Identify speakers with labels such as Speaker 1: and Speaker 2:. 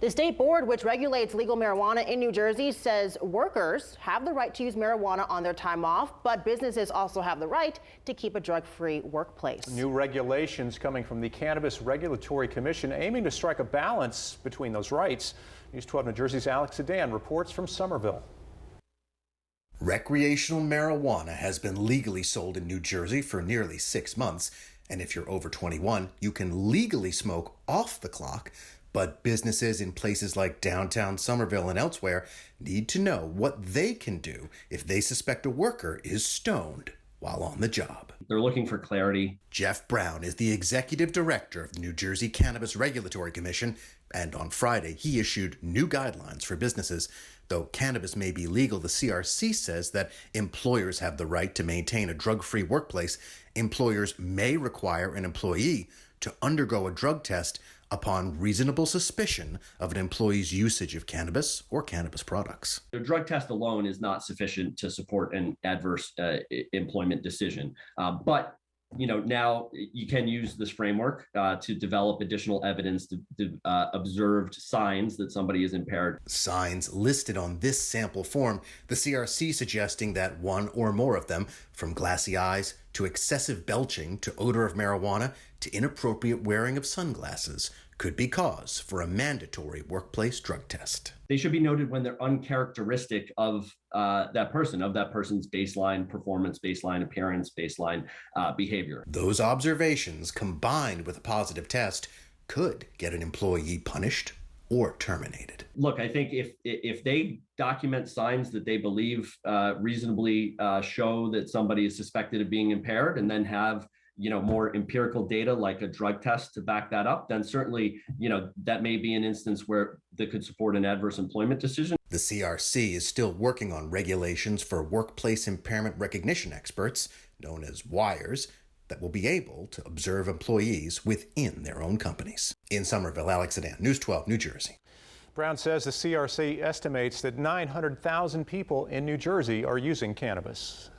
Speaker 1: The state board, which regulates legal marijuana in New Jersey, says workers have the right to use marijuana on their time off, but businesses also have the right to keep a drug-free workplace.
Speaker 2: New regulations coming from the Cannabis Regulatory Commission aiming to strike a balance between those rights. News 12 New Jersey's Alex Sedan reports from Somerville.
Speaker 3: Recreational marijuana has been legally sold in New Jersey for nearly 6 months, and if you're over 21, you can legally smoke off the clock. But businesses in places like downtown Somerville and elsewhere need to know what they can do if they suspect a worker is stoned while on the job.
Speaker 4: They're looking for clarity.
Speaker 3: Jeff Brown is the executive director of the New Jersey Cannabis Regulatory Commission, and on Friday he issued new guidelines for businesses. Though cannabis may be legal, the CRC says that employers have the right to maintain a drug-free workplace. Employers may require an employee to undergo a drug test upon reasonable suspicion of an employee's usage of cannabis or cannabis products.
Speaker 4: The drug test alone is not sufficient to support an adverse employment decision. But now you can use this framework to develop additional evidence to observed signs that somebody is impaired.
Speaker 3: Signs listed on this sample form, the CRC suggesting that one or more of them, from glassy eyes to excessive belching to odor of marijuana to inappropriate wearing of sunglasses, could be cause for a mandatory workplace drug test.
Speaker 4: They should be noted when they're uncharacteristic of that person's baseline performance, baseline appearance, baseline behavior.
Speaker 3: Those observations, combined with a positive test, could get an employee punished or terminated.
Speaker 4: Look, I think if they document signs that they believe reasonably show that somebody is suspected of being impaired, and then have more empirical data like a drug test to back that up, then certainly, that may be an instance where that could support an adverse employment decision.
Speaker 3: The CRC is still working on regulations for workplace impairment recognition experts, known as WIRES, that will be able to observe employees within their own companies. In Somerville, Alex Sedan, News 12, New Jersey.
Speaker 2: Brown says the CRC estimates that 900,000 people in New Jersey are using cannabis.